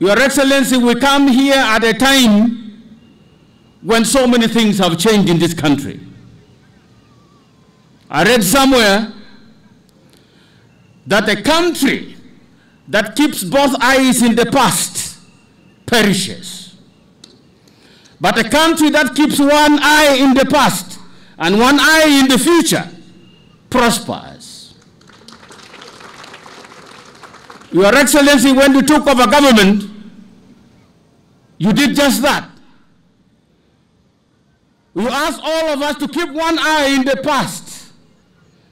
Your Excellency, we come here at a time when so many things have changed in this country. I read somewhere that a country that keeps both eyes in the past perishes. But a country that keeps one eye in the past and one eye in the future prospers. Your Excellency, when you took over government, you did just that. You asked all of us to keep one eye in the past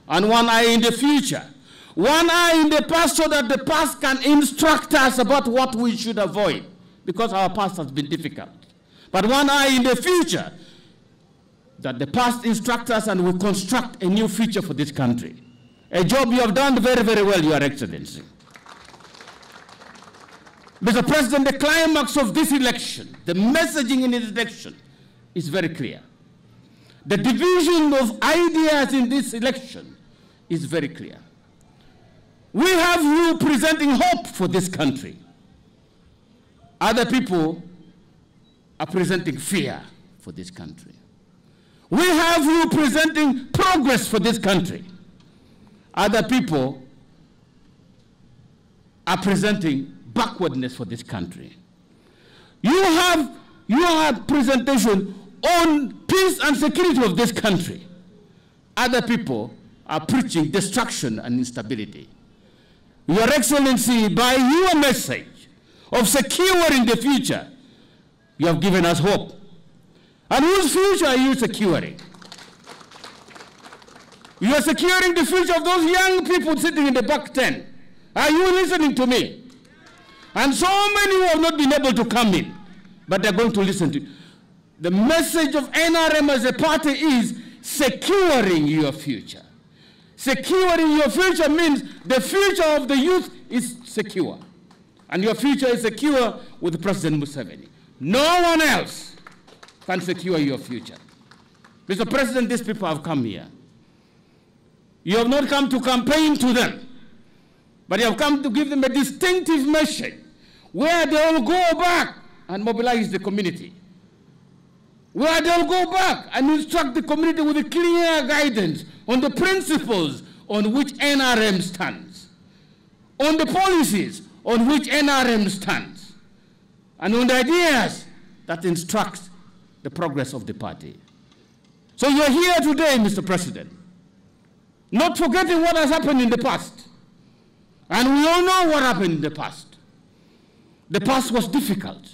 and one eye in the future. One eye in the past so that the past can instruct us about what we should avoid, because our past has been difficult. But one eye in the future, that the past instructs us and we construct a new future for this country. A job you have done very, very well, Your Excellency. Mr. President, the climax of this election, the messaging in this election is very clear. The division of ideas in this election is very clear. We have you presenting hope for this country. Other people are presenting fear for this country. We have you presenting progress for this country. Other people are presenting backwardness for this country. You have presentation on peace and security of this country. Other people are preaching destruction and instability. Your Excellency, by your message of securing the future, you have given us hope. And whose future are you securing? You are securing the future of those young people sitting in the back tent. Are you listening to me? And so many who have not been able to come in, but they're going to listen to you. The message of NRM as a party is securing your future. Securing your future means the future of the youth is secure. And your future is secure with President Museveni. No one else can secure your future. Mr. President, these people have come here. You have not come to campaign to them, but you have come to give them a distinctive message where they will go back and mobilize the community. Where they will go back and instruct the community with a clear guidance on the principles on which NRM stands, on the policies on which NRM stands, and on the ideas that instruct the progress of the party. So you're here today, Mr. President, not forgetting what has happened in the past. And we all know what happened in the past. The past was difficult.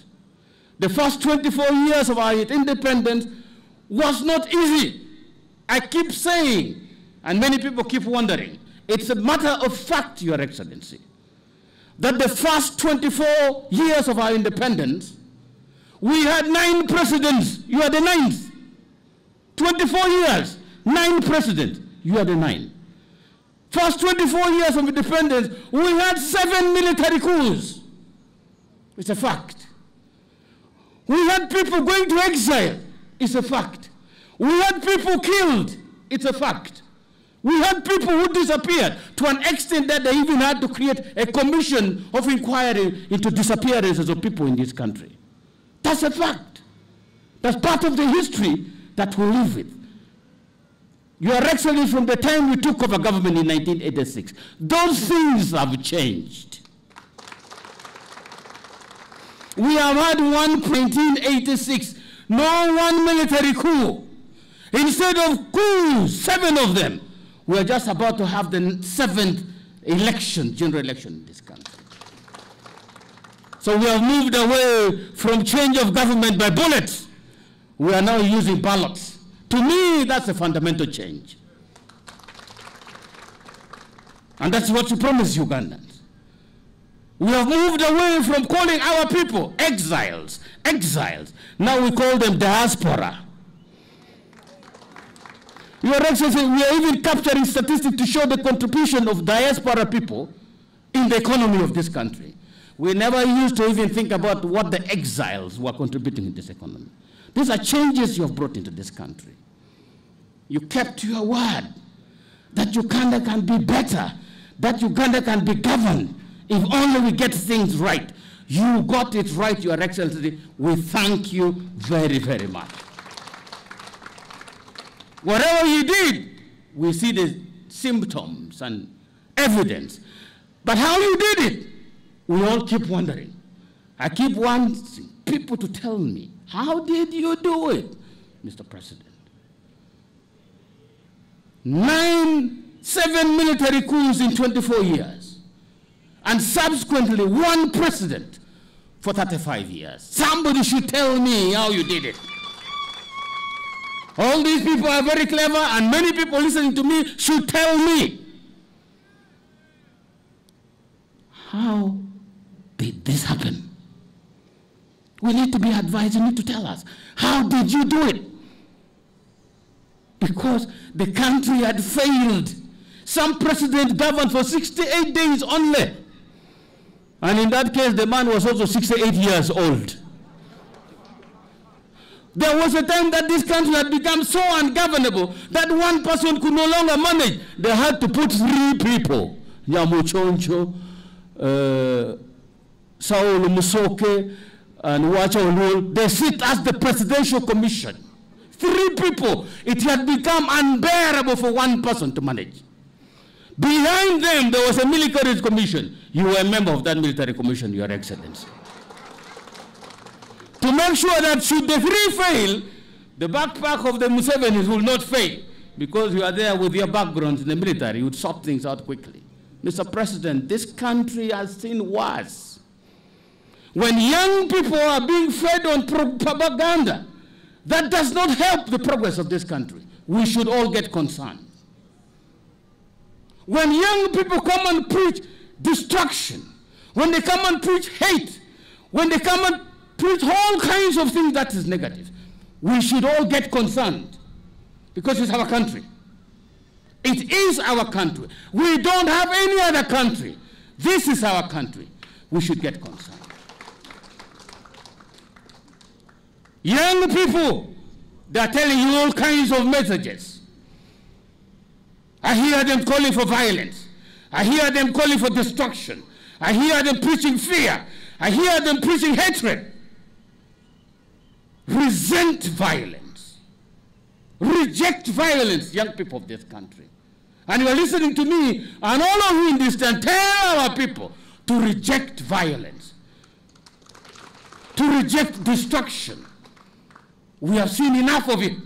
The first 24 years of our independence was not easy. I keep saying, and many people keep wondering, it's a matter of fact, Your Excellency, that the first 24 years of our independence, we had 9 presidents. You are the 9th. 24 years, 9 presidents. You are the 9th. First 24 years of independence, we had 7 military coups. It's a fact. We had people going to exile. It's a fact. We had people killed. It's a fact. We had people who disappeared to an extent that they even had to create a commission of inquiry into disappearances of people in this country. That's a fact. That's part of the history that we live with. Your Excellency, from the time we took over government in 1986, those things have changed. We have had 1986, no one military coup. Instead of coups, 7 of them, we are just about to have the 7th election, general election in this country. So we have moved away from change of government by bullets. We are now using ballots. To me, that's a fundamental change. And that's what you promised Ugandans. We have moved away from calling our people exiles. Now we call them diaspora. Your Excellency, we are even capturing statistics to show the contribution of diaspora people in the economy of this country. We never used to even think about what the exiles were contributing in this economy. These are changes you have brought into this country. You kept your word that Uganda can be better, that Uganda can be governed if only we get things right. You got it right, Your Excellency. We thank you very, very much. Whatever you did, we see the symptoms and evidence. But how you did it, we all keep wondering. I keep wanting people to tell me, how did you do it, Mr. President? 7 military coups in 24 years, and subsequently 1 president for 35 years. Somebody should tell me how you did it. All these people are very clever, and many people listening to me should tell me, how did this happen? We need to be advised. You need to tell us, how did you do it? Because the country had failed. Some president governed for 68 days only. And in that case, the man was also 68 years old. There was a time that this country had become so ungovernable that one person could no longer manage. They had to put 3 people, Nyamuchoncho, Saul Musoke, and Wacha Olul. They sit as the presidential commission. 3 people. It had become unbearable for one person to manage. Behind them, there was a military commission. You were a member of that military commission, Your Excellency. To make sure that should the 3 fail, the backpack of the Musevenis will not fail, because you are there with your background in the military. You would sort things out quickly. Mr. President, this country has seen worse. When young people are being fed on propaganda, that does not help the progress of this country. We should all get concerned. When young people come and preach destruction, when they come and preach hate, when they come and preach all kinds of things that is negative, we should all get concerned, because it's our country. It is our country. We don't have any other country. This is our country. We should get concerned. Young people, they are telling you all kinds of messages. I hear them calling for violence. I hear them calling for destruction. I hear them preaching fear. I hear them preaching hatred. Resent violence. Reject violence, young people of this country. And you are listening to me, and all of you in this stand, tell our people to reject violence, to reject destruction. We have seen enough of it.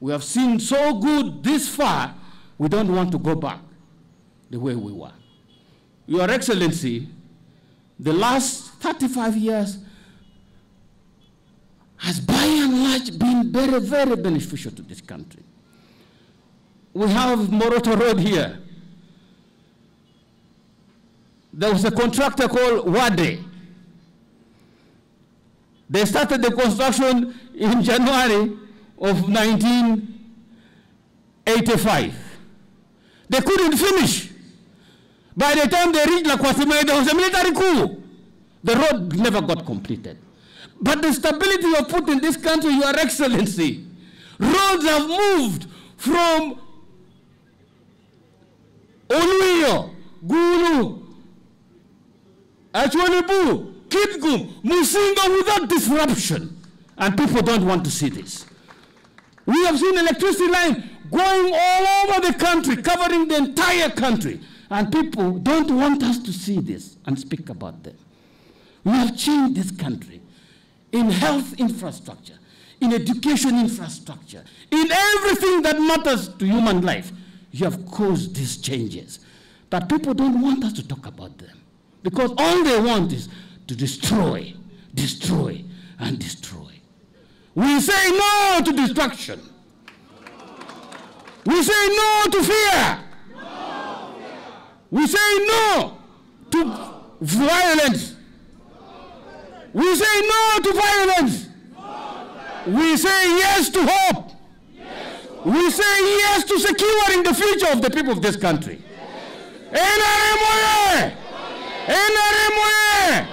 We have seen so good this far, we don't want to go back the way we were. Your Excellency, the last 35 years has by and large been very, very beneficial to this country. We have Moroto Road here. There was a contractor called Wade. They started the construction in January of 1985. They couldn't finish. By the time they reached La Kwasime, there was a military coup. The road never got completed. But the stability you have put in this country, Your Excellency, roads have moved from Oulanyah, Gulu, Achwanibu, Kitgum, Musinga without disruption. And people don't want to see this. We have seen electricity line going all over the country, covering the entire country. And people don't want us to see this and speak about them. We have changed this country in health infrastructure, in education infrastructure, in everything that matters to human life. You have caused these changes. But people don't want us to talk about them, because all they want is to destroy, destroy, and destroy. We say no to destruction. We say no to fear. We say no to violence. We say no to violence. We say yes to hope. We say yes to securing the future of the people of this country. NRM! NRM!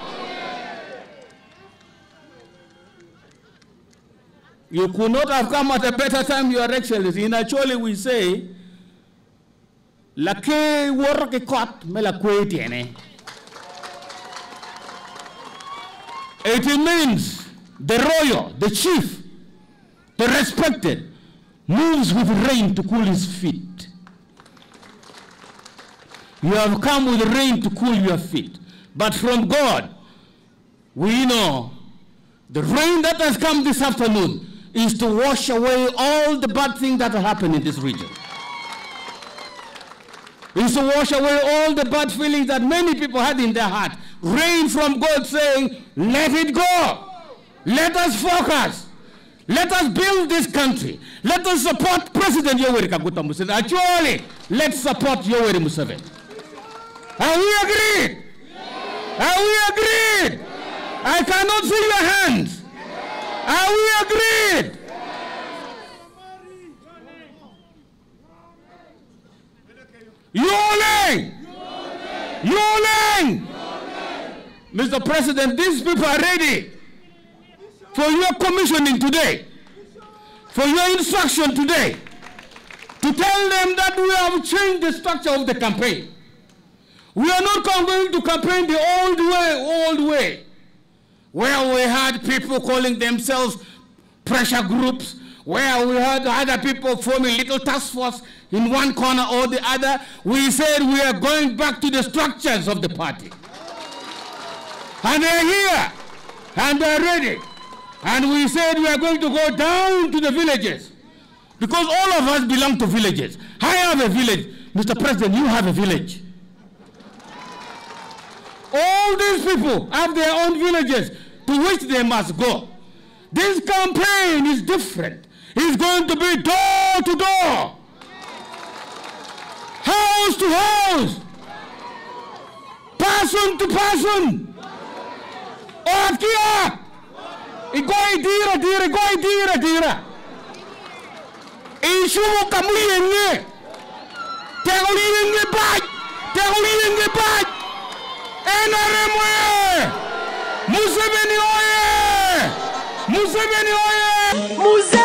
You could not have come at a better time, Your Excellency. In actually, we say, "Lake work kot me la kwe tiene." It means the royal, the chief, the respected, moves with rain to cool his feet. You have come with rain to cool your feet. But from God, we know the rain that has come this afternoon is to wash away all the bad things that happen in this region. Is to wash away all the bad feelings that many people had in their heart. Rain from God saying, let it go. Let us focus. Let us build this country. Let us support President Yoweri Kaguta Museveni. Actually, let's support Yoweri Museveni. Are we agreed? Are we agreed? I cannot see your hands. Are we agreed? Yoleng! Yoleng! Mr. President, these people are ready for your commissioning today, for your instruction today, to tell them that we have changed the structure of the campaign. We are not going to campaign the old way, where we had people calling themselves pressure groups, where we had other people forming little task force in one corner or the other. We said we are going back to the structures of the party. And they're here, and they're ready. And we said we are going to go down to the villages, because all of us belong to villages. I have a village. Mr. President, you have a village. All these people have their own villages to which they must go. This campaign is different. It's going to be door to door, house to house, person to person. Okia! Igoi dira. Ishumu kamuyenge. Teguliyenge baj. NRM Museveni oye!